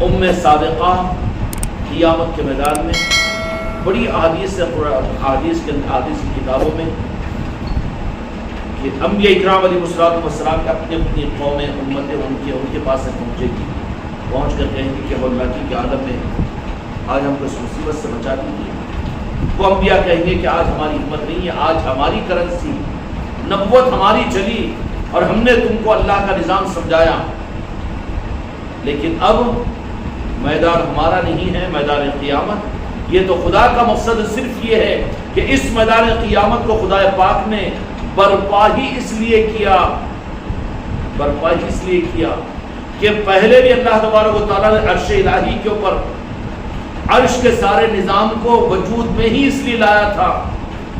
ام صادقہ قیامت کے میدان میں بڑی احادیث کی کتابوں میں کہ انبیاء اکرام علیہ السلام کے اپنی اپنی قومیں امتیں ان کے پاس سے پہنچے گی، پہنچ کر کہیں گے کہ اللہ کی عالم میں آج ہم کو اس مصیبت سے بچا دیجیے۔ وہ انبیاء کہیں گے کہ آج ہماری ہمت نہیں ہے، آج ہماری کرنسی نبوت ہماری چلی اور ہم نے تم کو اللہ کا نظام سمجھایا، لیکن اب میدان ہمارا نہیں ہے، میدان قیامت۔ یہ تو خدا کا مقصد صرف یہ ہے کہ اس میدان قیامت کو خدا پاک نے برپا ہی اس لیے کیا کہ پہلے بھی اللہ تبارک و تعالیٰ نے عرش الہی کے اوپر عرش کے سارے نظام کو وجود میں ہی اس لیے لایا تھا،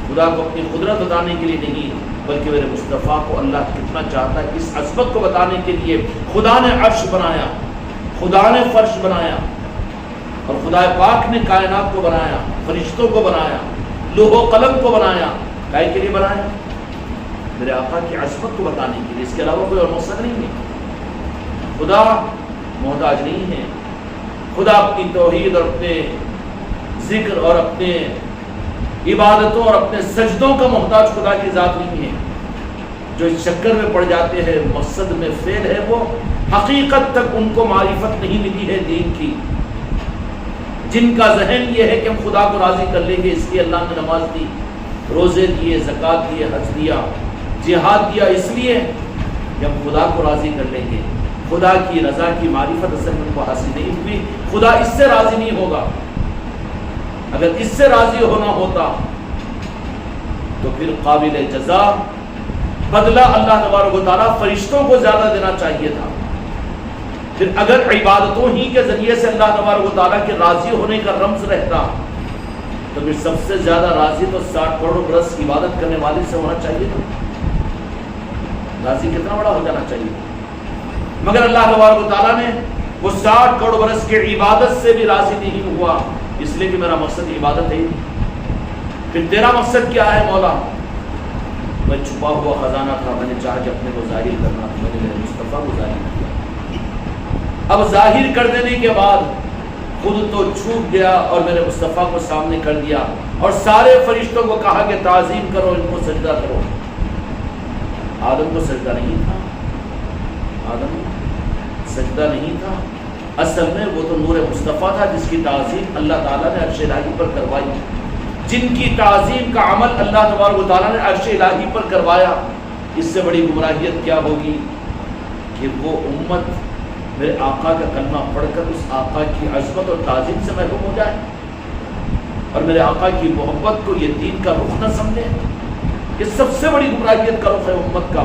خدا کو اپنی قدرت بتانے کے لیے نہیں، بلکہ میرے مصطفیٰ کو اللہ کتنا چاہتا ہے اس عظمت کو بتانے کے لیے خدا نے عرش بنایا، خدا نے فرش بنایا، اور خدا پاک نے کائنات کو بنایا، فرشتوں کو بنایا، لوح و قلم کو بنایا، کائے کے لیے بنایا؟ میرے آقا کی عظمت کو بتانے کے لیے، اس کے علاوہ کوئی اور مقصد نہیں ہے۔ خدا محتاج نہیں ہے، خدا اپنی توحید اور اپنے ذکر اور اپنے عبادتوں اور اپنے سجدوں کا محتاج خدا کی ذات نہیں ہے۔ جو اس چکر میں پڑ جاتے ہیں، مقصد میں فیل ہے، وہ حقیقت تک ان کو معرفت نہیں ملی ہے دین کی۔ جن کا ذہن یہ ہے کہ ہم خدا کو راضی کر لیں گے، اس لیے اللہ نے نماز دی، روزے دیے، زکوٰۃ دیے، حج دیا، جہاد دیا، اس لیے کہ ہم خدا کو راضی کر لیں گے۔ خدا کی رضا کی معرفت اصل میں ان کو حاصل نہیں ہوئی، خدا اس سے راضی نہیں ہوگا۔ اگر اس سے راضی ہونا ہوتا تو پھر قابل جزا بدلہ اللہ تبارک و تعالیٰ فرشتوں کو زیادہ دینا چاہیے تھا۔ پھر اگر عبادتوں ہی کے ذریعے سے اللہ تبارک و تعالیٰ کے راضی ہونے کا رمز رہتا تو پھر سب سے زیادہ راضی تو 60 کروڑ برس عبادت کرنے والے سے ہونا چاہیے تھا۔ راضی کتنا بڑا ہو جانا چاہیے، مگر اللہ تبارک و تعالیٰ نے وہ 60 کروڑ برس کی عبادت سے بھی راضی نہیں ہوا، اس لیے کہ میرا مقصد عبادت ہے۔ پھر تیرا مقصد کیا ہے مولا؟ میں چھپا ہوا خزانہ تھا، میں نے چاہا کہ اپنے کو ظاہر کرنا تھا، میں نے میرے مصطفیٰ کو ظاہر کیا۔ اب ظاہر کر دینے کے بعد خود تو چھوٹ گیا اور میرے مصطفیٰ کو سامنے کر دیا، اور سارے فرشتوں کو کہا کہ تعظیم کرو، ان کو سجدہ کرو۔ آدم کو سجدہ نہیں تھا، آدم سجدہ نہیں تھا، اصل میں وہ تو نور مصطفیٰ تھا جس کی تعظیم اللہ تعالیٰ نے عرش الہی پر کروائی، جن کی تعظیم کا عمل اللہ تبارک و تعالیٰ نے عرش الہی پر کروایا۔ اس سے بڑی گمراہیت کیا ہوگی کہ وہ امت میرے آقا کا کلمہ پڑھ کر اس آقا کی عظمت اور تعظیم سے محروم ہو جائے، اور میرے آقا کی محبت کو یہ دین کا رخ نہ سمجھے۔ یہ سب سے بڑی گمراہیت کا رخ ہے امت کا۔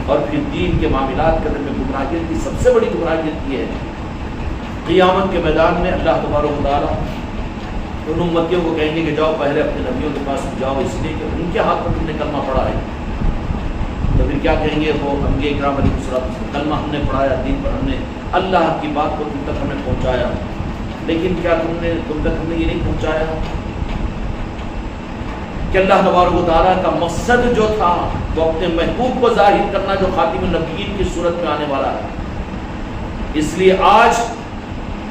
اور پھر دین کے معاملات کے اندر میں گمراہیت کی سب سے بڑی گمراہیت یہ ہے، قیامت کے میدان میں اللہ تبارک و تعالیٰ ان امتیوں کو کہیں گے کہ جاؤ پہلے اپنے نبیوں کے پاس جاؤ، اس لیے کہ ان کے ہاتھ پر تم نے کلمہ پڑھا ہے۔ تو پھر کیا کہیں گے وہ انبیاء اکرام علیہ السلام؟ کلمہ ہم نے پڑھایا، دین پر ہم نے اللہ کی بات کو تم تک ہم نے پہنچایا، لیکن کیا تم تک ہم نے یہ نہیں پہنچایا کہ اللہ تبارک و تعالیٰ کا مقصد جو تھا وہ اپنے محبوب کو ظاہر کرنا، جو خاتم النبیین کی صورت میں آنے والا ہے۔ اس لیے آج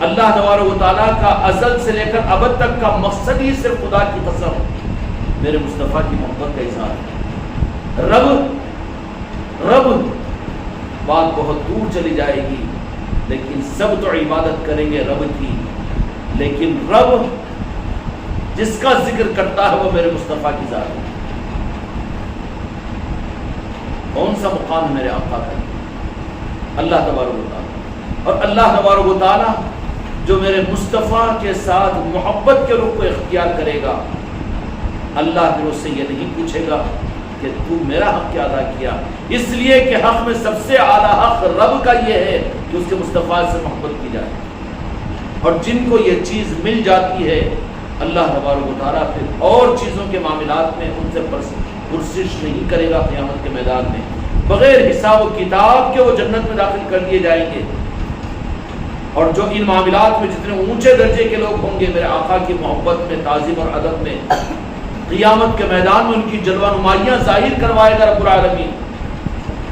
اللہ تبارک و تعالیٰ کا ازل سے لے کر ابد تک کا مقصد ہی صرف خدا کی قسم میرے مصطفیٰ کی محبت کا اظہار ہے۔ رب بات بہت دور چلی جائے گی، لیکن سب تو عبادت کریں گے رب کی، لیکن رب جس کا ذکر کرتا ہے وہ میرے مصطفیٰ کی ذات ہے۔ کون سا مقام ہے میرے آقا کا؟ اللہ تبارک و تعالیٰ، اور اللہ تبارک و تعالیٰ جو میرے مصطفیٰ کے ساتھ محبت کے رخ کو اختیار کرے گا، اللہ پھر اس سے یہ نہیں پوچھے گا کہ تو میرا حق کیا ادا کیا، اس لیے کہ حق میں سب سے اعلیٰ حق رب کا یہ ہے کہ اس کے مصطفیٰ سے محبت کی جائے۔ اور جن کو یہ چیز مل جاتی ہے، اللہ تبارک و تعالیٰ پھر اور چیزوں کے معاملات میں ان سے پرسش نہیں کرے گا۔ قیامت کے میدان میں بغیر حساب و کتاب کے وہ جنت میں داخل کر دیے جائیں گے، اور جو ان معاملات میں جتنے اونچے درجے کے لوگ ہوں گے میرے آقا کی محبت میں، تعظیم اور ادب میں، قیامت کے میدان میں ان کی جلوہ نمائیاں ظاہر کروائے گا رب العالمین۔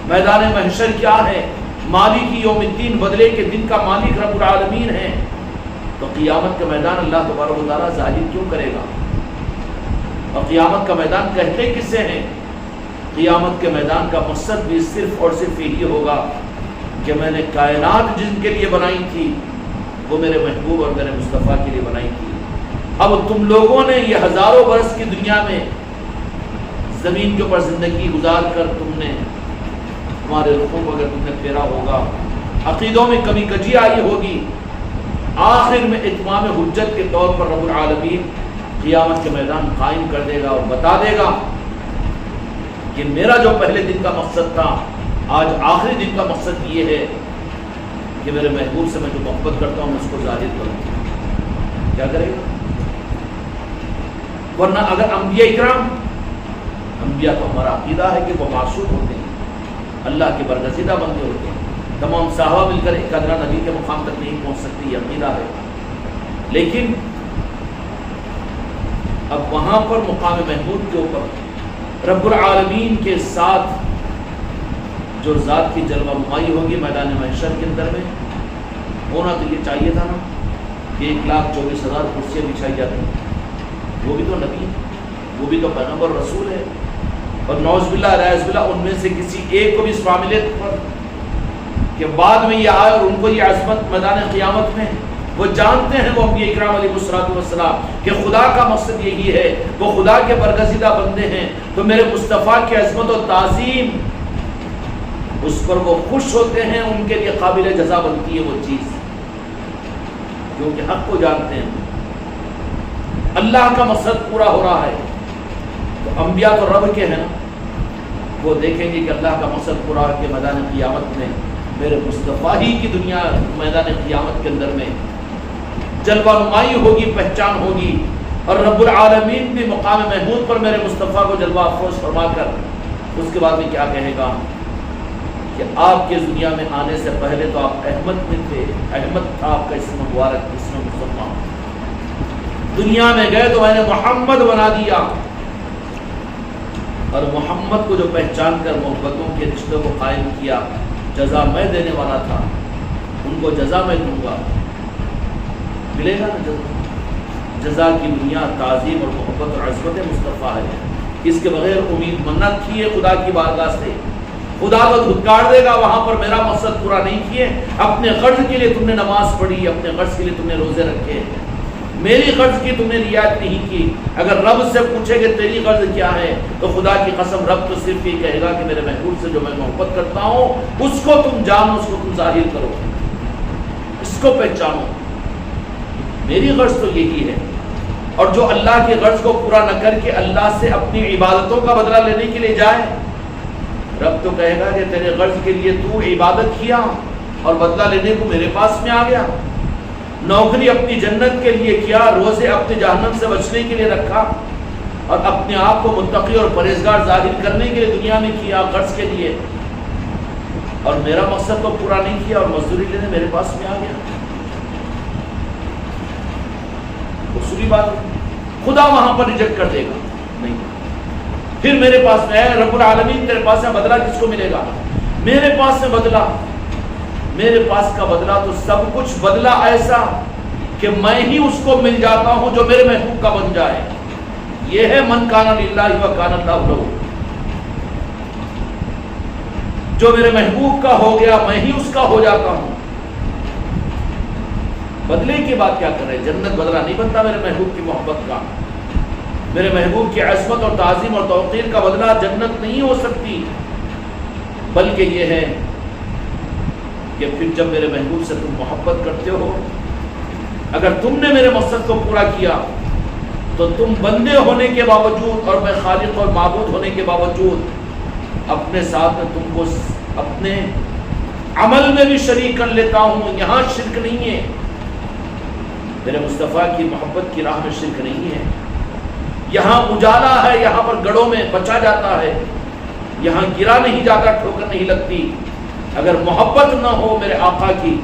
میدان محشر کیا ہے؟ مالک یوم الدین، بدلے کے دن کا مالک رب العالمین ہے، تو قیامت کا میدان اللہ تبارک و تعالیٰ ظاہر کیوں کرے گا؟ اور قیامت کا میدان کہتے کسے ہیں؟ قیامت کے میدان کا مقصد بھی صرف اور صرف یہی ہوگا کہ میں نے کائنات جن کے لیے بنائی تھی وہ میرے محبوب اور میرے مصطفیٰ کے لیے بنائی تھی۔ اب تم لوگوں نے یہ ہزاروں برس کی دنیا میں زمین کے اوپر زندگی گزار کر تم نے ہمارے رخوں کو اگر تم نے پھیرا ہوگا، عقیدوں میں کمی کجی آئی ہوگی، آخر میں اتمام حجت کے طور پر رب العالمین قیامت کے میدان قائم کر دے گا اور بتا دے گا کہ میرا جو پہلے دن کا مقصد تھا آج آخری دن کا مقصد یہ ہے کہ میرے محبوب سے میں جو محبت کرتا ہوں اس کو ظاہر کروں۔ کیا کرے گا؟ ورنہ اگر انبیاء اکرام، انبیاء تو ہمارا عقیدہ ہے کہ وہ معصوم ہوتے ہیں، اللہ کے برگزیدہ بندے ہوتے ہیں، تمام صحابہ مل کر ایک ادنا نبی کے مقام تک نہیں پہنچ سکتی، یہ عقیدہ ہے۔ لیکن اب وہاں پر مقام محمود کے اوپر رب العالمین کے ساتھ جو ذات کی جلوہ نمائی ہوگی میدان محشر کے اندر میں، ہونا تو یہ چاہیے تھا نا کہ 1,24,000 کرسیاں بچھائی جاتی ہیں۔ وہ بھی تو نبی ہے، وہ بھی تو پیغمبر رسول ہے، اور نعوذ باللہ علیہ باللہ ان میں سے کسی ایک کو بھی اس معاملے پر کہ بعد میں یہ آئے اور ان کو یہ عظمت میدان قیامت میں، وہ جانتے ہیں وہ انبیاء اکرام علیہ السلام کہ خدا کا مقصد یہی ہے، وہ خدا کے برگزیدہ بندے ہیں، تو میرے مصطفیٰ کی عظمت و تعظیم اس پر وہ خوش ہوتے ہیں، ان کے لیے قابل جزا بنتی ہے وہ چیز، کیونکہ حق کو جانتے ہیں، اللہ کا مقصد پورا ہو رہا ہے۔ تو انبیاء تو رب کے ہیں نا، وہ دیکھیں گے کہ اللہ کا مقصد پورا ہے کہ میدان قیامت میں میرے مصطفیٰ ہی کی دنیا میدان قیامت کے اندر میں جلوہ نمائی ہوگی، پہچان ہوگی، اور رب العالمین بھی مقام محمود پر میرے مصطفیٰ کو جلوہ افروز فرما کر اس کے بعد میں کیا کہے گا کہ آپ کے دنیا میں آنے سے پہلے تو آپ احمد میں تھے، احمد تھا آپ کا اسم مبارک، اسم مصطفیٰ، دنیا میں گئے تو میں نے محمد بنا دیا، اور محمد کو جو پہچان کر محبتوں کے رشتوں کو قائم کیا، جزا میں دینے والا تھا، ان کو جزا میں دوں گا، ملے گا نا جزا۔ جزا کی بنیاد تعظیم اور محبت اور عظمت مصطفیٰ ہے، اس کے بغیر امید منت کی ہے خدا کی بارگاہ سے، خدا تو دھتکار دے گا، وہاں پر میرا مقصد پورا نہیں کیے، اپنے غرض کے لیے تم نے نماز پڑھی، اپنے غرض کے لیے تم نے روزے رکھے، میری غرض کی تم نے رعایت نہیں کی۔ اگر رب سے پوچھے کہ تیری غرض کیا ہے تو خدا کی قسم رب تو صرف یہ کہے گا کہ میرے محبوب سے جو میں محبت کرتا ہوں اس کو تم جانو، اس کو تم ظاہر کرو، اس کو پہچانو، میری غرض تو یہی ہے۔ اور جو اللہ کی غرض کو پورا نہ کر کے اللہ سے اپنی عبادتوں کا بدلہ لینے کے لیے جائے، رب تو کہے گا کہ تیرے غرض کے لیے تو عبادت کیا اور بدلہ لینے کو میرے پاس میں آ گیا، نوکری اپنی جنت کے لیے کیا، روزے اپنے جہنم سے بچنے کے لیے رکھا، اور اپنے آپ کو متقی اور پرہیزگار ظاہر کرنے کے لیے دنیا میں کیا غرض کے لیے، اور میرا مقصد تو پورا نہیں کیا اور مزدوری لینے میرے پاس میں آ گیا۔ دوسری بات خدا وہاں پر ریجیکٹ کر دے گا، نہیں، پھر میرے پاس میں ہے رب العالمین، تیرے پاس میں بدلہ کس کو ملے گا؟ میرے پاس میں بدلہ، میرے پاس کا بدلہ تو سب کچھ بدلہ ایسا کہ میں ہی اس کو مل جاتا ہوں جو میرے محبوب کا بن جائے۔ یہ ہے من کان للہ و کان اللہ لہ، جو میرے محبوب کا ہو گیا میں ہی اس کا ہو جاتا ہوں۔ بدلے کی بات کیا کر رہے؟ جنت بدلہ نہیں بنتا میرے محبوب کی محبت کا، میرے محبوب کی عظمت اور تعظیم اور توقیر کا بدلہ جنت نہیں ہو سکتی، بلکہ یہ ہے کہ پھر جب میرے محبوب سے تم محبت کرتے ہو، اگر تم نے میرے مقصد کو پورا کیا تو تم بندے ہونے کے باوجود اور میں خالق اور معبود ہونے کے باوجود اپنے ساتھ میں تم کو اپنے عمل میں بھی شریک کر لیتا ہوں۔ یہاں شرک نہیں ہے، میرے مصطفیٰ کی محبت کی راہ میں شرک نہیں ہے، یہاں اجالا ہے، یہاں پر گڑھوں میں بچا جاتا ہے، یہاں گرا نہیں جاتا، ٹھوکر نہیں لگتی۔ اگر محبت نہ ہو میرے آقا کی،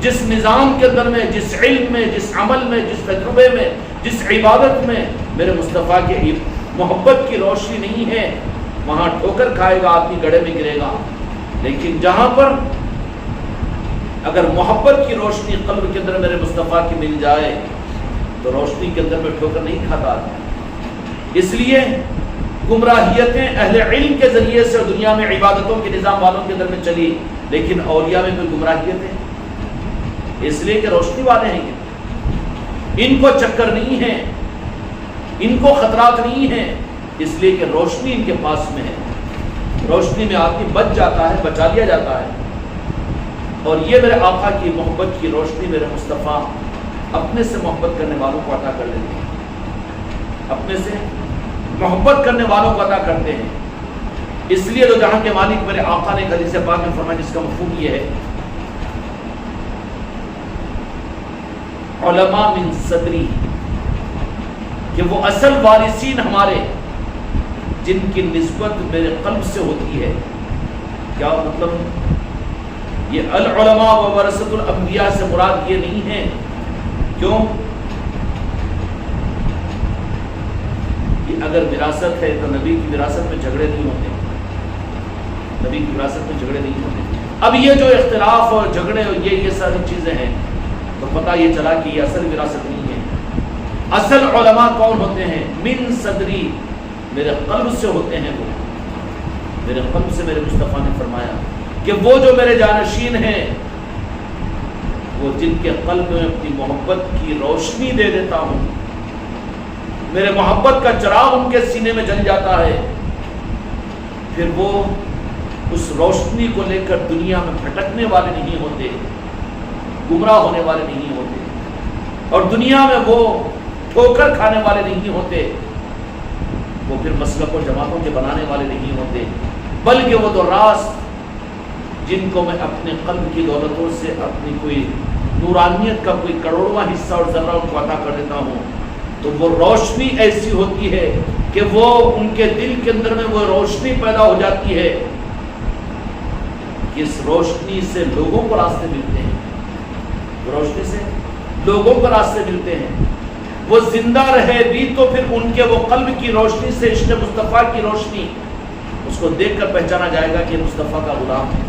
جس نظام کے اندر میں، جس علم میں، جس عمل میں، جس تجربے میں، جس عبادت میں میرے مصطفیٰ کی محبت کی روشنی نہیں ہے، وہاں ٹھوکر کھائے گا آدمی، گڑھے میں گرے گا۔ لیکن جہاں پر اگر محبت کی روشنی قلب کے اندر میرے مصطفیٰ کی مل جائے تو روشنی کے اندر میں ٹھوکر نہیں کھاتا. اس لیے گمراہیتیں اہل علم کے ذریعے سے دنیا میں عبادتوں کے نظام والوں کے اندر میں چلی، لیکن اولیاء میں کوئی گمراہیتیں اس لیے کہ روشنی والے ہیں، ان کو چکر نہیں ہے، ان کو خطرات نہیں ہیں، اس لیے کہ روشنی ان کے پاس میں ہے. روشنی میں آدمی بچ جاتا ہے، بچا لیا جاتا ہے. اور یہ میرے آقا کی محبت کی روشنی میرے مصطفیٰ اپنے سے محبت کرنے والوں کو عطا کر دیتے ہیں، اپنے سے محبت کرنے والوں کو عطا کرتے ہیں. اس لیے تو جہاں کے مالک میرے آقا نے حدیث پاک میں فرمایا، جس کا مفہوم یہ ہے، علماء من صدری، کہ وہ اصل وارثین ہمارے جن کی نسبت میرے قلب سے ہوتی ہے. کیا مطلب؟ یہ العلماء و ورثۃ الانبیاء سے مراد یہ نہیں ہے. کیوں؟ کہ اگر وراثت ہے تو نبی کی وراثت میں جھگڑے نہیں ہوتے، نبی کی وراثت میں جھگڑے نہیں ہوتے. اب یہ جو اختلاف اور جھگڑے اور یہ ساری چیزیں ہیں، تو پتہ یہ چلا کہ یہ اصل وراثت نہیں ہے. اصل علماء کون ہوتے ہیں؟ من صدری، میرے قلب سے ہوتے ہیں. وہ میرے قلب سے میرے مصطفیٰ نے فرمایا کہ وہ جو میرے جانشین ہیں، وہ جن کے قلب میں اپنی محبت کی روشنی دے دیتا ہوں، میرے محبت کا چراغ ان کے سینے میں جل جاتا ہے، پھر وہ اس روشنی کو لے کر دنیا میں بھٹکنے والے نہیں ہوتے، گمراہ ہونے والے نہیں ہوتے، اور دنیا میں وہ ٹھوکر کھانے والے نہیں ہوتے، وہ پھر مسلک و جماعتوں کے بنانے والے نہیں ہوتے، بلکہ وہ تو راست جن کو میں اپنے قلب کی دولتوں سے اپنی کوئی نورانیت کا کوئی کروڑواں حصہ اور ذرہ ان کو عطا کر دیتا ہوں، تو وہ روشنی ایسی ہوتی ہے کہ وہ ان کے دل کے اندر میں وہ روشنی پیدا ہو جاتی ہے کہ اس روشنی سے لوگوں کو راستے ملتے ہیں، روشنی سے لوگوں کو راستے ملتے ہیں. وہ زندہ رہے بھی تو پھر ان کے وہ قلب کی روشنی سے عشق مصطفیٰ کی روشنی، اس کو دیکھ کر پہچانا جائے گا کہ مصطفیٰ کا غلام ہے.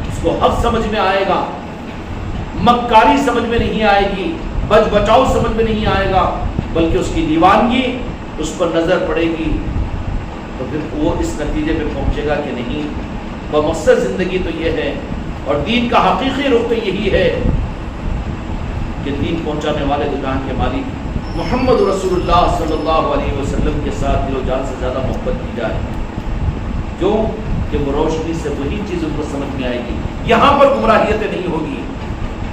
اس کو حق سمجھ میں آئے گا، مکاری سمجھ میں نہیں آئے گی، بچ بچاؤ سمجھ میں نہیں آئے گا، بلکہ اس کی دیوانگی اس پر نظر پڑے گی. تو پھر وہ اس نتیجے پہ پہنچے گا کہ نہیں، بمقصد زندگی تو یہ ہے، اور دین کا حقیقی رخ تو یہی ہے کہ دین پہنچانے والے دو جہاں کے مالک محمد رسول اللہ صلی اللہ علیہ وسلم کے ساتھ دل و جان سے زیادہ محبت کی جائے. کیوں؟ کہ وہ روشنی سے وہی چیز ان کو سمجھ میں آئے گی، یہاں پر گمراہیتیں نہیں ہوگی.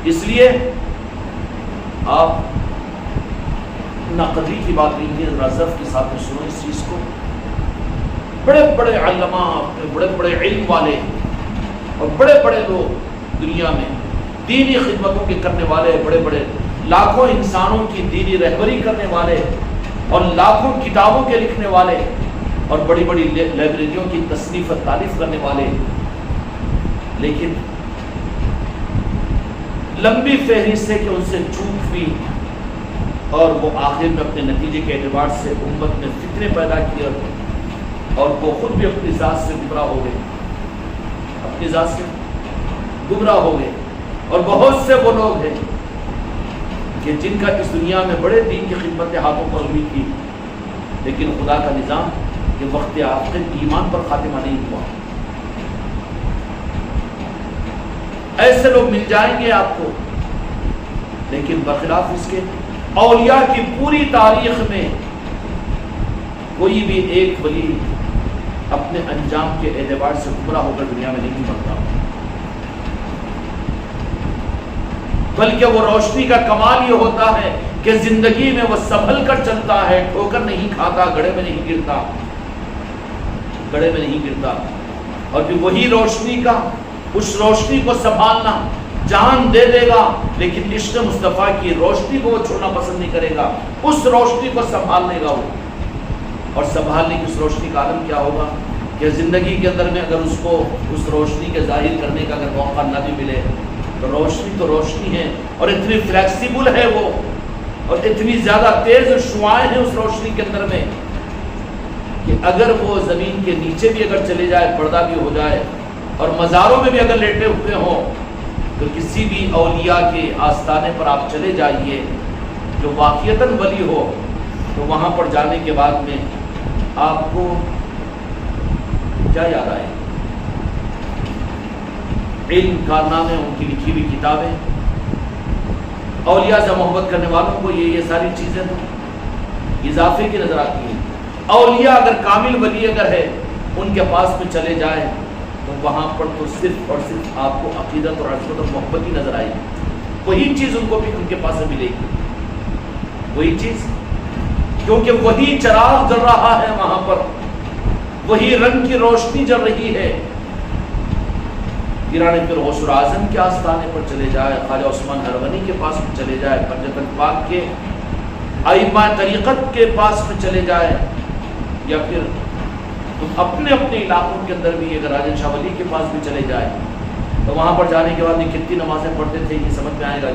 اس لیے آپ نقدی کی بات نہیں ہے، ذرا کے ساتھ میں سنو اس چیز کو. بڑے بڑے علماء، بڑے بڑے علم والے اور بڑے بڑے لوگ دنیا میں دینی خدمتوں کے کرنے والے، بڑے بڑے لاکھوں انسانوں کی دینی رہبری کرنے والے اور لاکھوں کتابوں کے لکھنے والے اور بڑی بڑی لائبریریوں کی تصنیف و تالیف کرنے والے، لیکن لمبی فہرست ہے کہ ان سے چوک ہوئی اور وہ آخر میں اپنے نتیجے کے اعتبار سے امت میں فتنے پیدا کیے اور وہ خود بھی اپنی ذات سے گمراہ ہو گئے، اپنی ذات سے گمراہ ہو گئے. اور بہت سے وہ لوگ ہیں کہ جن کا اس دنیا میں بڑے دین کی خدمت ہاتھوں پر ہوئی تھی، لیکن خدا کا نظام کہ وقت آخر ایمان پر خاتمہ نہیں ہوا. ایسے لوگ مل جائیں گے آپ کو، لیکن برخلاف اس کے اولیاء کی پوری تاریخ میں کوئی بھی ایک ولی اپنے انجام کے اعتبار سے گمراہ ہو کر دنیا میں نہیں مرتا، بلکہ وہ روشنی کا کمال یہ ہوتا ہے کہ زندگی میں وہ سنبھل کر چلتا ہے، ٹھوکر نہیں کھاتا، گڑھے میں نہیں گرتا، گڑھے میں نہیں گرتا. اور پھر وہی روشنی کا، اس روشنی کو سنبھالنا، جان دے دے گا، لیکن عشق مصطفیٰ کی روشنی کو وہ چھوڑنا پسند نہیں کرے گا. اس روشنی کو سنبھال لے گا وہ. اور سنبھالنے کی اس روشنی کا عالم کیا ہوگا کہ زندگی کے اندر میں اگر اس کو اس روشنی کے ظاہر کرنے کا اگر موقع نہ بھی ملے تو روشنی ہے، اور اتنی فلیکسیبل ہے وہ، اور اتنی زیادہ تیز شعاعیں ہیں اس روشنی کے اندر میں کہ اگر وہ زمین کے نیچے بھی اگر چلے جائے، پردہ بھی ہو جائے، اور مزاروں میں بھی اگر لیٹے ہوئے ہوں تو کسی بھی اولیاء کے آستانے پر آپ چلے جائیے جو واقعتاً ولی ہو، تو وہاں پر جانے کے بعد میں آپ کو کیا یاد آئے؟ علم، کارنامے، ان کی لکھی ہوئی کتابیں، اولیاء سے محبت کرنے والوں کو یہ ساری چیزیں تو اضافے کی نظر آتی ہیں۔ اولیاء اگر کامل ولی اگر ہے، ان کے پاس میں چلے جائیں تو وہاں پر تو صرف اور صرف آپ کو عقیدت اور عظمت اور محبت ہی نظر آئے گی۔ وہی چیز ان کو بھی ان کے پاس سے ملے گی، وہی چیز، کیونکہ وہی چراغ جل رہا ہے وہاں پر، وہی رنگ کی روشنی جل رہی ہے۔ گرانے پھر غوث اعظم کے آستانے پر چلے جائے، خواجہ عثمان ہروانی کے پاس میں چلے جائے، پنجتن پاک کے ائمہ طریقت کے پاس میں چلے جائے، یا پھر تم اپنے اپنے علاقوں کے اندر بھی اگر راجن شاہ ولی کے پاس بھی چلے جائے تو وہاں پر جانے کے بعد یہ کتنی نمازیں پڑھتے تھے یہ سمجھ میں آئے گا،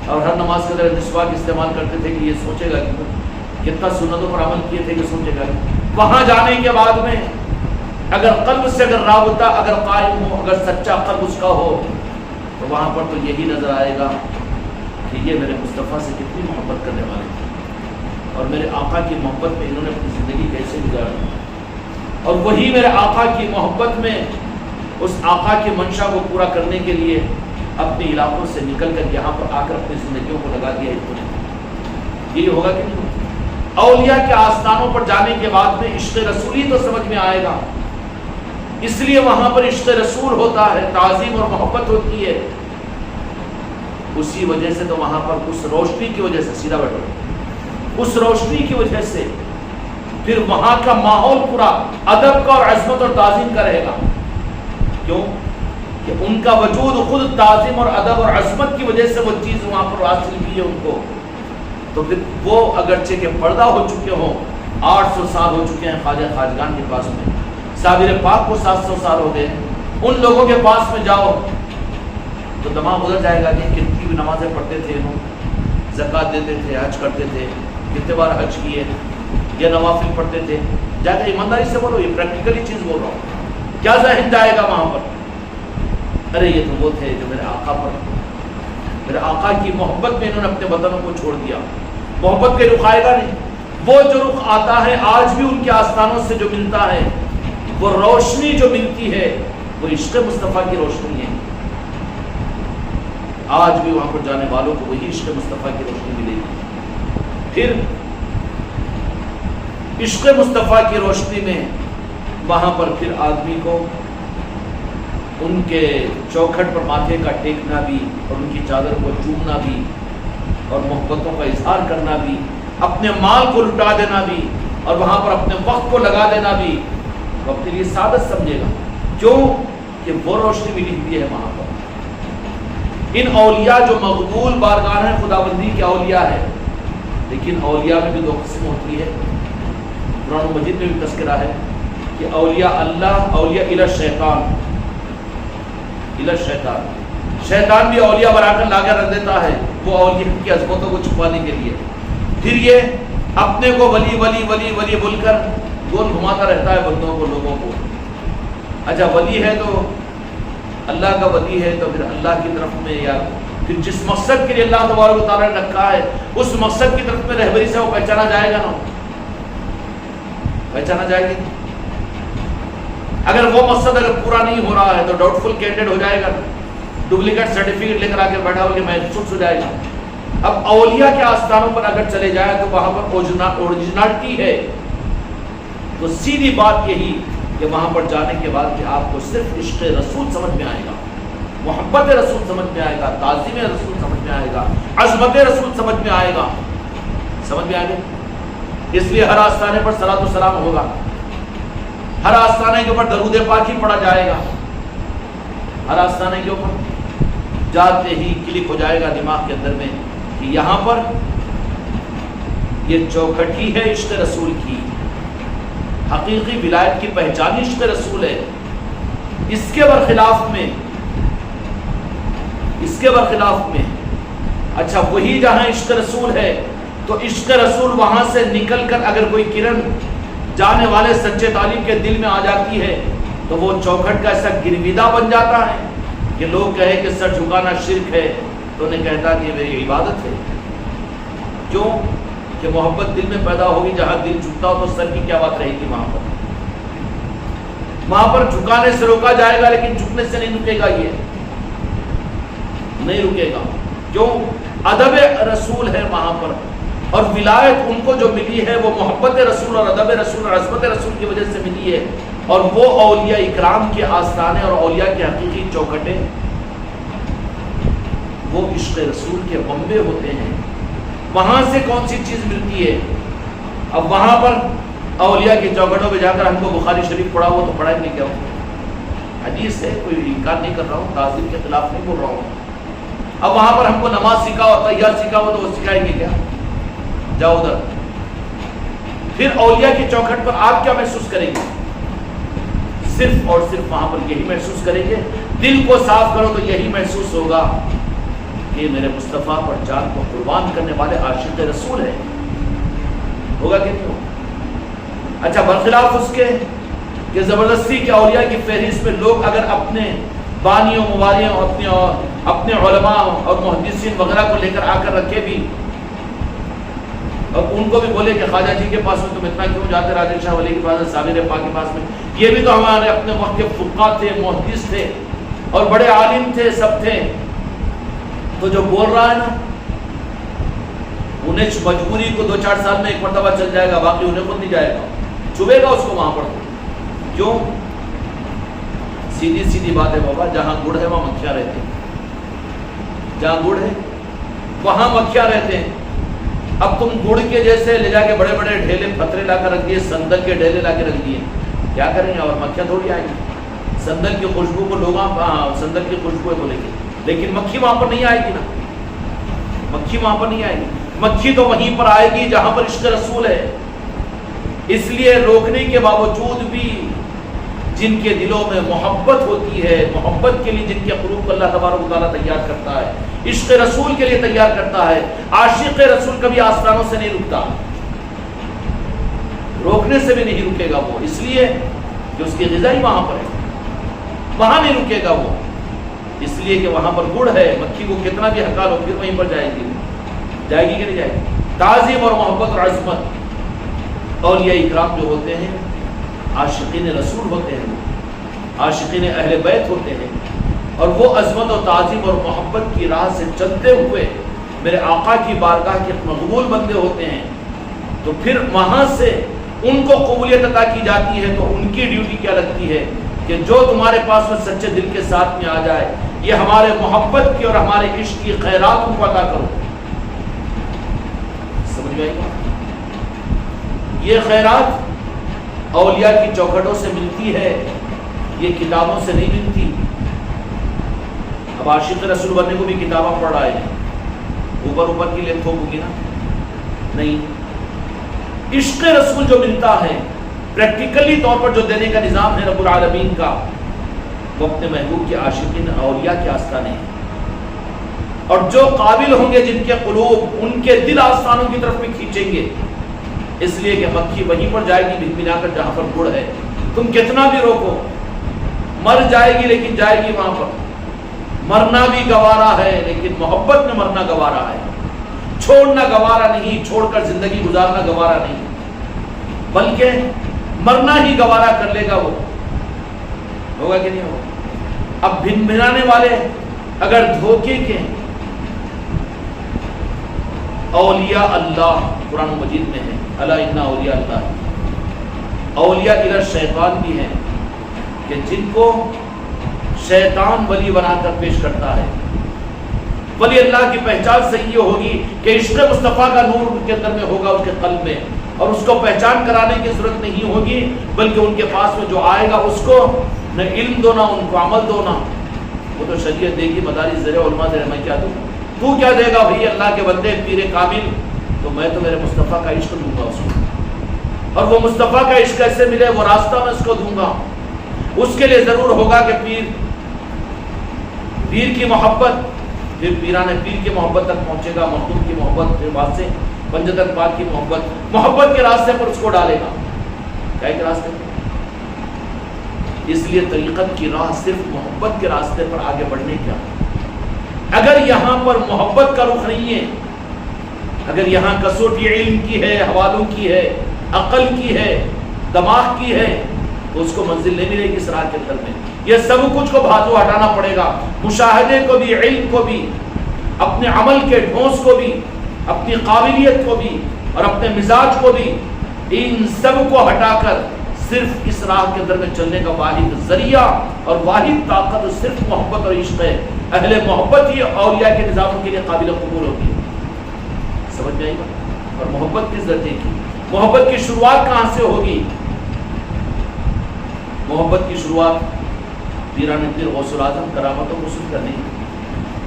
اور ہر نماز کے اندر مسواک استعمال کرتے تھے کہ یہ سوچے گا کہ کتنا سنتوں پر عمل کیے تھے کہ سوچے گا۔ وہاں جانے کے بعد میں اگر قلب سے اگر رابطہ اگر قائم ہو، اگر سچا قلب اس کا ہو، تو وہاں پر تو یہی نظر آئے گا کہ یہ میرے مصطفیٰ سے کتنی محبت کرنے والے تھے، اور میرے آقا کی محبت میں انہوں نے اپنی زندگی کیسے گزاری، اور وہی میرے آقا کی محبت میں اس آقا کی منشا کو پورا کرنے کے لیے اپنے علاقوں سے نکل کر یہاں پر آ کر اپنی زندگیوں کو لگا دیا۔ یہی ہوگا کہ نہیں؟ اولیاء کے آستانوں پر جانے کے بعد میں عشق رسولی تو سمجھ میں آئے گا، اس لیے وہاں پر عشق رسول ہوتا ہے، تعظیم اور محبت ہوتی ہے۔ اسی وجہ سے تو وہاں پر اس روشنی کی وجہ سے، سیدھا بیٹھو، اس روشنی کی وجہ سے پھر وہاں کا ماحول پورا ادب کا اور عظمت اور تعظیم کا رہے گا۔ کیوں؟ کہ ان کا وجود خود تعظیم اور ادب اور عظمت کی وجہ سے وہ چیز وہاں پر حاصل کی ہے ان کو۔ تو پھر وہ اگرچہ کہ پردہ ہو چکے ہوں، 800 سال ہو چکے ہیں خواجہ خواجگان کے پاس میں، صابر پاک کو 700 سال ہو گئے، ان لوگوں کے پاس میں جاؤ تو دماغ ادھر جائے گا کہ کتنی بھی نمازیں پڑھتے تھے، زکوٰۃ دیتے تھے، حج کرتے تھے، کتنے بار حج کیے، یا نوافل پڑھتے تھے۔ جا کے ایمانداری سے بولو، یہ پریکٹیکلی چیز بول رہا ہوں، کیا ذہن جائے گا وہاں پر؟ ارے یہ تو وہ تھے جو میرے آقا پر، میرے آقا کی محبت میں انہوں نے اپنے وطنوں کو چھوڑ دیا۔ محبت کے رخ آئے گا نہیں، وہ جو رخ آتا ہے آج بھی ان کے آستانوں سے جو ملتا ہے، وہ روشنی جو ملتی ہے وہ عشق مصطفیٰ کی روشنی ہے۔ آج بھی وہاں پر جانے والوں کو وہی عشق مصطفیٰ کی روشنی ملے گی۔ پھر عشق مصطفیٰ کی روشنی میں وہاں پر پھر آدمی کو ان کے چوکھٹ پر ماتھے کا ٹیکنا بھی، اور ان کی چادر کو چومنا بھی، اور محبتوں کا اظہار کرنا بھی، اپنے مال کو لٹا دینا بھی، اور وہاں پر اپنے وقت کو لگا دینا بھی، وہ اپنے لیے سعادت سمجھے گا۔ کیوں؟ کہ وہ روشنی ملی ہوئی ہے وہاں پر۔ ان اولیاء جو مقبول بارگاہ ہیں خداوندی کے اولیاء ہے، لیکن اولیاء میں بھی دو قسم ہوتی ہے۔ قرآن مجید میں بھی تذکرہ ہے کہ اولیاء اللہ، اولیاء الی الشیطان، الی الشیطان، شیطان بھی اولیاء بنا کر لا کر رکھ دیتا ہے وہ اولیاء کی عظمتوں کو چھپانے کے لیے۔ پھر یہ اپنے کو ولی ولی ولی ولی بول کر گول گھماتا رہتا ہے بندوں کو، لوگوں کو۔ اچھا ولی ہے تو اللہ کا ولی ہے تو پھر اللہ کی طرف میں، یا پھر جس مقصد کے لیے اللہ تبارک و تعالیٰ نے رکھا ہے اس مقصد کی طرف میں رہبری سے وہ پہچانا جائے گا نا، پہچانا جائے گی۔ اگر وہ مقصد اگر پورا نہیں ہو رہا ہے تو ڈاؤٹ فل کینڈیڈیٹ ہو جائے گا، ڈپلیکیٹ سرٹیفکیٹ لے کر آ کے بیٹھا ہو کہ محسوس ہو جائے گا۔ اب اولیاء کے آستانوں پر اگر چلے جائے تو وہاں پر اوریجنالٹی ہے، تو سیدھی بات یہی کہ وہاں پر جانے کے بعد کہ آپ کو صرف عشق رسول سمجھ میں آئے گا، محبت رسول سمجھ میں آئے گا، تعظیم رسول سمجھ میں آئے گا، عظمت رسول سمجھ میں آئے گا، سمجھ میں آئے گا۔ اس لیے ہر آستانے پر صلاۃ و سلام ہوگا، ہر آستانے کے اوپر درود پاک ہی پڑھا جائے گا، ہر آستانے کے اوپر جاتے ہی کلک ہو جائے گا دماغ کے اندر میں کہ یہاں پر یہ چوکھٹ ہی ہے عشق رسول کی، حقیقی ولایت کی پہچان عشق رسول ہے۔ اس کے برخلاف میں اچھا وہی جہاں عشق رسول ہے تو عشق رسول وہاں سے نکل کر اگر کوئی کرن جانے والے سچے طالب کے دل میں آ جاتی ہے تو وہ چوکھٹ کا ایسا گرویدہ بن جاتا ہے کہ لوگ کہے کہ سر جھکانا شرک ہے تو انہیں کہتا کہ یہ عبادت ہے. کیوں؟ کہ محبت دل میں پیدا ہوگی. جہاں دل جھکتا ہو تو سر کی کیا بات رہے گی؟ وہاں پر جھکانے سے روکا جائے گا لیکن جھکنے سے نہیں رکے گا. یہ نہیں رکے گا. کیوں؟ ادب رسول ہے وہاں پر, اور ولایت ان کو جو ملی ہے وہ محبت رسول اور ادب رسول اور عظمت رسول کی وجہ سے ملی ہے. اور وہ اولیاء اکرام کے آستانے اور اولیاء کے حقیقی چوکھٹیں وہ عشق رسول کے بمبے ہوتے ہیں. وہاں سے کون سی چیز ملتی ہے؟ اب وہاں پر اولیاء کی چوکھٹوں پہ جا کر ہم کو بخاری شریف پڑھا ہوا تو پڑھائیں گے کیا؟ حدیث ہے, کوئی انکار نہیں کر رہا ہوں, تعظیم کے خلاف نہیں بول رہا ہوں. اب وہاں پر ہم کو نماز سکھا ہو, تحیات سکھا ہو تو وہ سکھائیں گے کیا؟ جاؤ ادھر. پھر اولیاء کی چوکھٹ پر آپ کیا محسوس کریں گے؟ صرف اور صرف وہاں پر یہی محسوس کریں گے. دل کو صاف کرو تو یہی محسوس ہوگا کہ میرے مصطفیٰ پر جان کو قربان کرنے والے عاشق رسول ہیں. ہوگا کہ نہیں ہوگا؟ اچھا, برخلاف اس کے کہ زبردستی کے اولیاء کی فہرست میں لوگ اگر اپنے بانیوں موالیوں اپنے علماء اور محدثین وغیرہ کو لے کر آ کر رکھے بھی, اور ان کو بھی بولے کہ خواجہ جی کے پاس میں تم اتنا کیوں جاتے, راجن شاہ ولی کے پاس, صابر پاک کے پاس میں, یہ بھی تو ہمارے اپنے وقت کے فقہ تھے, محدث تھے اور بڑے عالم تھے, سب تھے. تو جو بول رہا ہے نا, انہیں مجبوری کو 2-4 سال میں ایک مرتبہ چل جائے گا, باقی انہیں خود نہیں جائے گا, چبھے گا اس کو وہاں پر. کیوں؟ سیدھی سیدھی بات ہے بابا, جہاں گڑ ہے وہاں مکھیاں رہتے ہیں. جہاں گڑ ہے وہاں مکھیاں رہتے ہیں. اب تم گڑ کے جیسے لے جا کے بڑے بڑے ڈھیلے پتھرے لا کر رکھ دیے, سندل کے ڈھیلے لا کے رکھ دیے, کیا کریں گے؟ اور مکھیاں تھوڑی آئیں گی. سندل کی خوشبو کو لوگ سندل کی خوشبو ہے بولیں گے, لیکن مکھی وہاں پر نہیں آئے گی نا. مکھی وہاں پر نہیں آئے گی. مکھی تو وہیں پر آئے گی جہاں پر عشق رسول ہے. اس لیے روکنے کے باوجود بھی جن کے دلوں میں محبت ہوتی ہے, محبت کے لیے جن کے قلوب کو اللہ تبارک و تعالیٰ تیار کرتا ہے, عشق رسول کے لیے تیار کرتا ہے, عاشق رسول کبھی آستانوں سے نہیں رکتا, روکنے سے بھی نہیں رکے گا وہ. اس لیے کہ اس کی غذا ہی وہاں پر ہے, وہاں نہیں رکے گا وہ. اس لیے کہ وہاں پر گڑ ہے, مکھی کو کتنا بھی ہکا لو پھر وہیں پر جائے گی. جائے گی کہ نہیں جائے گی؟ تعظیم اور محبت اور عظمت اولیاء اکرام جو ہوتے ہیں عاشقین رسول ہوتے ہیں, عاشقین اہل بیت ہوتے ہیں, اور وہ عظمت اور تعظیم اور محبت کی راہ سے چلتے ہوئے میرے آقا کی بارگاہ کے مقبول بندے ہوتے ہیں. تو پھر وہاں سے ان کو قبولیت عطا کی جاتی ہے. تو ان کی ڈیوٹی کیا لگتی ہے کہ جو تمہارے پاس میں سچے دل کے ساتھ میں آ جائے, یہ ہمارے محبت کی اور ہمارے عشق کی خیرات ان کو عطا کرو. سمجھ میں آئی بات؟ یہ خیرات اولیاء کی چوکھٹوں سے ملتی ہے, یہ کتابوں سے نہیں ملتی. اب عاشق رسول بننے کو بھی کتابیں پڑھ رہا ہے, اوپر اوپر کی لیے تھوکوں گی نا, نہیں. عشق رسول جو ملتا ہے پریکٹیکلی طور پر جو دینے کا نظام ہے رب العالمین کا, وہ اپنے محبوب کے عاشقین اولیاء کے آستانے ہیں. اور جو قابل ہوں گے جن کے قلوب ان کے دل آستانوں کی طرف میں کھینچیں گے, اس لیے کہ مکھی وہیں پر جائے گی بھن بھنا کر جہاں پر گڑ ہے. تم کتنا بھی روکو, مر جائے گی لیکن جائے گی وہاں پر. مرنا بھی گوارا ہے لیکن محبت میں مرنا گوارا ہے. چھوڑنا گوارا نہیں, چھوڑ کر زندگی گزارنا گوارا نہیں, بلکہ مرنا ہی گوارا کر لے گا وہ. ہوگا کہ نہیں ہوگا؟ اب بھن بھنانے والے اگر دھوکے کے, اولیاء اللہ قرآن مجید میں ہے, الا ان اولیاء اللہ, اولیاء الى شیطان بھی ہیں کہ جن کو شیطان ولی بنا کر پیش کرتا ہے. ولی اللہ کی پہچان سے یہ ہوگی کہ عشق مصطفیٰ کا نور ان کے اندر میں ہوگا, ان کے قلب میں, اور اس کو پہچان کرانے کی ضرورت نہیں ہوگی, بلکہ ان کے پاس میں جو آئے گا اس کو نہ علم دو نہ ان کو عمل دو. نہ وہ تو شریعت دے گی, مدارس زیر علماء دے, میں کیا دوں, تو کیا دے گا بھائی اللہ کے بندے پیر کامل, تو میں تو میرے مصطفیٰ کا عشق دوں گا اس کو, اور وہ مصطفیٰ کا عشق کیسے ملے وہ راستہ میں اس کو دوں گا. اس کے لیے ضرور ہوگا کہ پیر کی محبت, پھر پیران پیر کی محبت تک پہنچے گا, مخدوم کی محبت, پھر بعد سے پنجتن پاک کی محبت, محبت کے راستے پر اس کو ڈالے گا. کیا ایک راستے اس لیے طریقت کی راہ صرف محبت کے راستے پر آگے بڑھنے کا. اگر یہاں پر محبت کا رخ نہیں ہے، اگر یہاں کسوٹی علم کی ہے، حوالوں کی ہے، عقل کی ہے، دماغ کی ہے، تو اس کو منزل نہیں ملے گی اس راہ کے اندر میں. یہ سب کچھ کو بھانجو ہٹانا پڑے گا، مشاہدے کو بھی، علم کو بھی، اپنے عمل کے ڈھونس کو بھی، اپنی قابلیت کو بھی اور اپنے مزاج کو بھی، ان سب کو ہٹا کر صرف اس راہ کے اندر میں چلنے کا واحد ذریعہ اور واحد طاقت صرف محبت اور عشق ہے. اہل محبت ہی اولیاء کے نظاموں کے لیے قابل قبول ہوتی ہے. سمجھ میں آئی بات؟ اور محبت کس درجے کی؟ محبت کی شروعات کہاں سے ہوگی؟ محبت کی شروعات پیران پیر غوث الاعظم کرامتوں کو سن کر نہیں.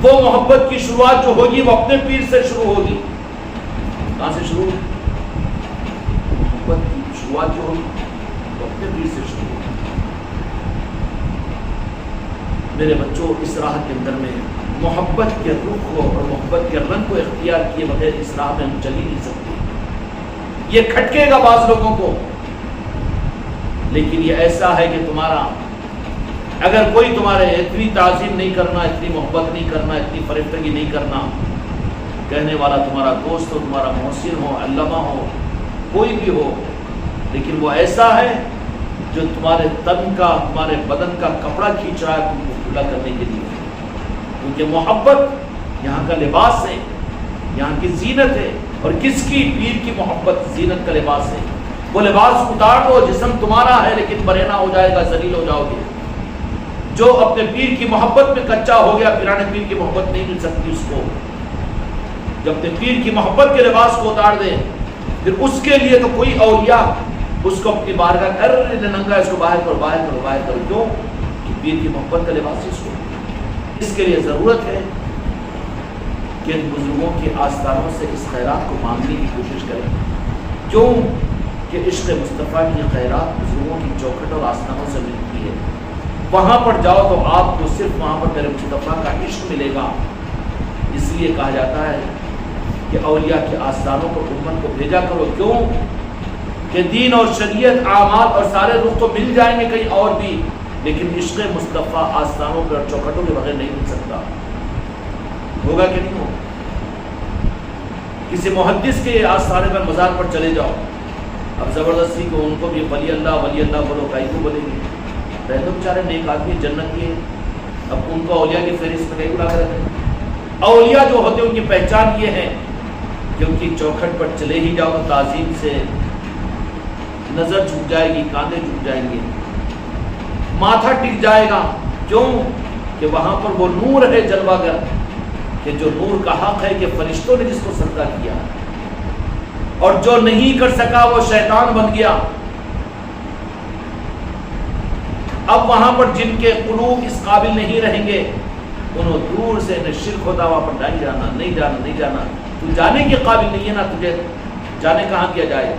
وہ محبت کی شروعات جو ہوگی وہ اپنے پیر سے شروع ہوگی. کہاں سے شروع؟ محبت کی شروعات جو ہوگی وہ اپنے پیر سے شروع ہوگی. میرے بچوں، اس راہ کے اندر میں محبت کے رخ کو اور محبت کے رنگ کو اختیار کیے بغیر اس راہ میں ہم چل ہی نہیں سکتے. یہ کھٹکے گا بعض لوگوں کو، لیکن یہ ایسا ہے کہ تمہارا اگر کوئی تمہارے اتنی تعظیم نہیں کرنا، اتنی محبت نہیں کرنا، اتنی فرفتگی نہیں کرنا، کہنے والا تمہارا دوست ہو، تمہارا محسن ہو، علامہ ہو، کوئی بھی ہو، لیکن وہ ایسا ہے جو تمہارے تن کا، تمہارے بدن کا کپڑا کھینچ رہا ہے تم کو کھلا کرنے کے لیے. کیونکہ محبت یہاں کا لباس ہے، یہاں کی زینت ہے. اور کس کی؟ پیر کی محبت زینت کا لباس ہے. وہ لباس اتار دو، جسم تمہارا ہے لیکن برہنہ ہو جائے گا، ذلیل ہو جاؤ گے. جو اپنے پیر کی محبت میں کچا ہو گیا، پیرانے پیر کی محبت نہیں مل سکتی اس کو. جب اپنے پیر کی محبت کے لباس کو اتار دے، پھر اس کے لیے تو کوئی اولیاء اس کو اپنی بارگاہ ننگا، اس کو باہر کرو، باہر کرو، باہر کرو. کیوں؟ کہ پیر کی محبت کا لباس ہے اس کو. اس کے لیے ضرورت ہے کہ ان بزرگوں کے آستانوں سے اس خیرات کو مانگنے کی کوشش کریں. کیوں کہ عشق مصطفیٰ کی خیرات بزرگوں کی چوکھٹ اور آستانوں سے ملتی ہے. وہاں پر جاؤ تو آپ کو صرف وہاں پر میرے مصطفیٰ کا عشق ملے گا. اس لیے کہا جاتا ہے کہ اولیاء کے آستانوں پر امت کو بھیجا کرو. کیوں کہ دین اور شریعت، اعمال اور سارے رخ تو مل جائیں گے کہیں اور بھی، لیکن عشق مصطفیٰ آستانوں پر چوکھٹوں کے بغیر نہیں مل سکتا. ہوگا کہ نہیں ہوگا؟ کسی محدث کے آستانے پر، مزار پر چلے جاؤ، اب زبردستی کو ان کو بھی ولی اللہ بولو، کائی کو بولیں گے؟ رہ تو بیچارے نیک آدمی، جنت کے. اب ان کو اولیاء کی فہرست میں کہیں اڑا کر رکھیں. اولیاء جو ہوتے ہیں ان کی پہچان یہ ہے کہ ان کی چوکھٹ پر چلے ہی جاؤ تو تعظیم سے نظر جھک جائے گی، کاندھے جھک جائیں گے، ماتھا ٹک جائے گا. کیوں کہ وہاں پر وہ نور ہے جلوہ گر، کہ جو نور کا حق ہے کہ فرشتوں نے جس کو سجدہ کیا، اور جو نہیں کر سکا وہ شیطان بن گیا. اب وہاں پر جن کے قلوب اس قابل نہیں رہیں گے، انہوں دور سے انہیں شرک ہوتا وہاں پر نہیں جانا، نہیں جانا، نہیں جانا. تو جانے کے قابل نہیں ہے نا، تجھے جانے کہاں کیا جائے.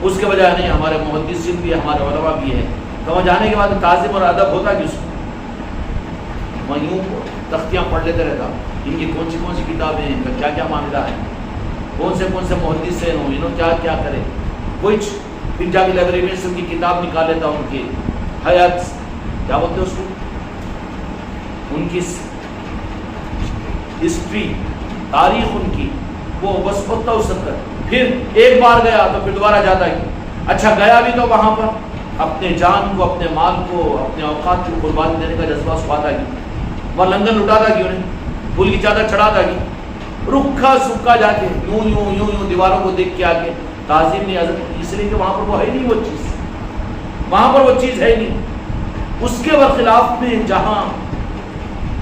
اس کے بجائے نہیں، ہمارے محدثین بھی، ہمارے علماء بھی ہیں، تو وہاں جانے کے بعد تعظیم اور ادب ہوتا کہ اس کو میں یوں تختیاں پڑھ لیتے رہتا، ان کی کون سی کتابیں ہیں، ان کا کیا کیا معاملہ ہے، کون سے محدث ہیں انہوں کیا کیا کرے. کچھ پھر جا کے لائبریری میں سے ان کی کتاب نکال لیتا، ان کی حیات کیا بولتے اس کو، ان کی ہسٹری، تاریخ ان کی، وہ بس ہوتا اس سب کا. پھر ایک بار گیا تو پھر دوبارہ جاتا ہی. اچھا گیا بھی تو وہاں پر اپنے جان کو، اپنے مال کو، اپنے اوقات کی قربانی دینے کا جذبہ اس کو آتا گیا. وہاں لنگن لٹاتا کیوں نہیں، پھول کی چادر چڑھاتا گیا، رکھا سکھا جا کے یوں دیواروں کو دیکھ کے آ کے تعظیم نہیں عزت، اس لیے کہ وہاں پر وہ ہے نہیں، وہ چیز وہاں پر وہ چیز ہے نہیں. اس کے برخلاف میں جہاں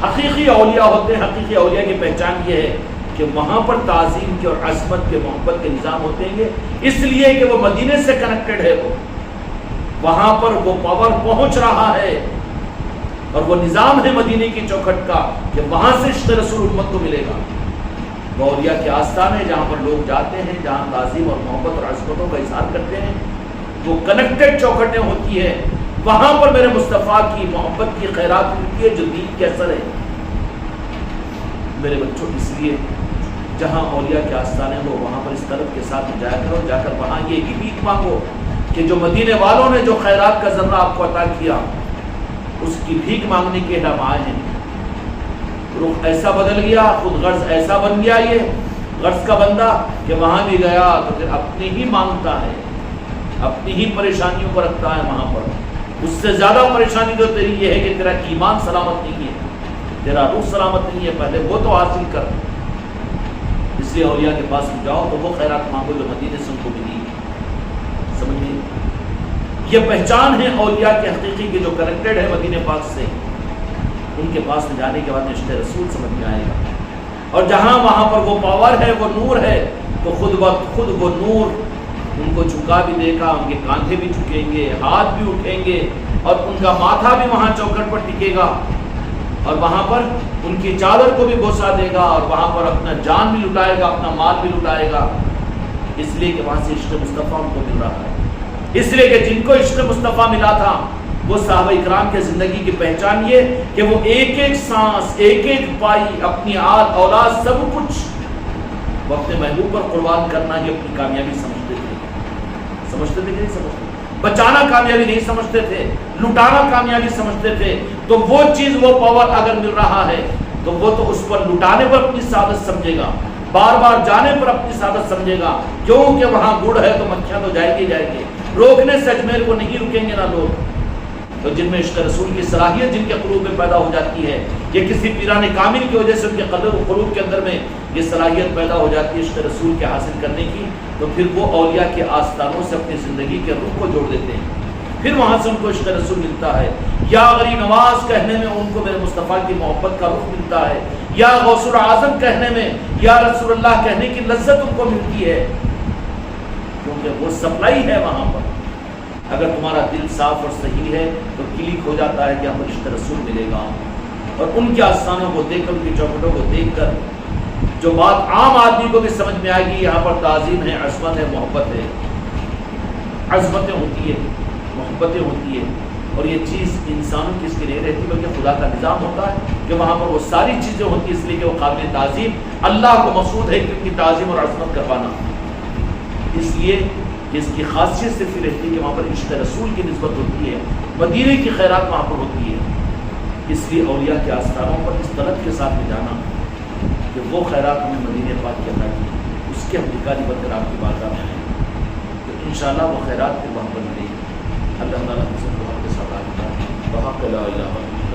حقیقی اولیاء ہوتے ہیں، حقیقی اولیاء کی پہچان یہ ہے کہ وہاں پر تعظیم کے اور عظمت کے، محبت کے نظام ہوتے ہیں، اس لیے کہ وہ مدینے سے کنیکٹڈ ہے. وہاں پر وہ پاور پہنچ رہا ہے اور وہ نظام ہے مدینے کی چوکھٹ کا کہ وہاں سے عشق رسول امت کو ملے گا. وہ اولیاء کے آستانے جہاں پر لوگ جاتے ہیں، جہاں تعظیم اور محبت اور عظمتوں کا اظہار کرتے ہیں، وہ کنیکٹڈ چوکھٹیں ہوتی ہیں. وہاں پر میرے مصطفیٰ کی محبت کی خیرات ملتی ہے جو دین کے اثر ہے. میرے بچوں، اس لیے جہاں اولیاء کے آستانے ہو وہاں پر اس طلب کے ساتھ جایا کرو، جا کر وہاں یہ بھی بھیک مانگو کہ جو مدینے والوں نے جو خیرات کا ذرہ آپ کو عطا کیا اس کی بھیک مانگنے کے ہم آئے ہیں. رخ ایسا بدل گیا، خود غرض ایسا بن گیا یہ غرض کا بندہ کہ وہاں بھی گیا تو پھر اپنی ہی مانگتا ہے، اپنی ہی پریشانیوں کو رکھتا ہے وہاں پر. اس سے زیادہ پریشانی تو تیری یہ ہے کہ تیرا ایمان سلامت نہیں ہے، تیرا روح سلامت نہیں ہے، پہلے وہ تو حاصل کر. اس لیے اولیاء کے پاس جاؤ تو وہ خیرات مانگو جو مدینے سے ان کو ملی. سمجھئے، یہ پہچان ہے اولیاء کے حقیقی کے جو کنیکٹڈ ہے مدینے پاک سے. ان کے پاس میں جانے کے بعد عشق رسول سمجھ میں آئے گا. اور جہاں وہاں پر وہ پاور ہے، وہ نور ہے، تو خود بخود خود وہ نور ان کو جھکا بھی دے گا، ان کے کاندھے بھی جھکیں گے، ہاتھ بھی اٹھیں گے، اور ان کا ماتھا بھی وہاں چوکھٹ پر ٹکے گا، اور وہاں پر ان کی چادر کو بھی بوسہ دے گا، اور وہاں پر اپنا جان بھی لٹائے گا، اپنا مال بھی لٹائے گا. اس لیے کہ وہاں سے عشق مصطفیٰ ان کو مل رہا ہے. اس لیے کہ جن کو عشق مصطفیٰ ملا تھا وہ صحابہ اکرام کے زندگی کی پہچان یہ کہ وہ ایک ایک سانس، ایک ایک پائی، اپنی آل اولاد سب کچھ وہ اپنے محبوب پر قربان کرنا ہی اپنی کامیابی سمجھتے تھے. سمجھتے تھے کہ نہیں سمجھتے؟ بچانا کامیابی نہیں سمجھتے تھے، لٹانا کامیابی سمجھتے تھے. تو وہ چیز، وہ پاور اگر مل رہا ہے تو وہ تو اس پر لٹانے پر اپنی سعادت سمجھے گا، بار بار جانے پر اپنی سعادت سمجھے گا. کیونکہ وہاں گڑ ہے تو مکھیاں تو جائیں گے. روکنے سے اجمیر کو نہیں رکیں گے نا لوگ. تو جن میں عشق رسول کی صلاحیت جن کے قلوب میں پیدا ہو جاتی ہے، یہ کسی پیران کامل کی وجہ سے ان کے قلب و قلوب کے اندر میں یہ صلاحیت پیدا ہو جاتی ہے عشق رسول کے حاصل کرنے کی، تو پھر وہ اولیاء کے آستانوں سے اپنی زندگی کے روح کو جوڑ دیتے ہیں. پھر وہاں سے ان کو عشق رسول ملتا ہے. یا غری نواز کہنے میں ان کو میرے مصطفیٰ کی محبت کا رخ ملتا ہے، یا غوث العظم کہنے میں یا رسول اللہ کہنے کی لذت ان کو ملتی ہے، کیونکہ وہ سپلائی ہے وہاں پر. اگر تمہارا دل صاف اور صحیح ہے تو کلک ہو جاتا ہے کہ ہم عشق رسول ملے گا. اور ان کے آستانوں کو دیکھ کر، ان کی چوکھٹوں کو دیکھ کر جو بات عام آدمی کو بھی سمجھ میں آئے گی، یہاں پر تعظیم ہے، عظمت ہے، محبت ہے. عظمتیں ہوتی ہے، محبتیں ہوتی ہے، اور یہ چیز انسانوں کی اس کی نہیں رہتی بلکہ خدا کا نظام ہوتا ہے کہ وہاں پر وہ ساری چیزیں ہوتی ہیں، اس لیے کہ وہ قابل تعظیم اللہ کو مقصود ہے کہ ان کی تعظیم اور عظمت کروانا. اس لیے اس کی خاصیت صرف یہ رہتی ہے کہ وہاں پر عشق رسول کی نسبت ہوتی ہے، مدینے کی خیرات وہاں پر ہوتی ہے. اس لیے اولیاء کے آستانوں پر اس طلب کے ساتھ میں جانا کہ وہ خیرات ہمیں مدینے پاک کے عطا کی، اس کے ہم نکالی بن کر آپ کی بارگاہ میں آئیں تو انشاءاللہ وہ خیرات پھر وہاں پر ملے گی. اللہ تعالیٰ ہم سب کو حق کے ساتھ آگے بڑھائے. وحق لا الہ الا اللہ.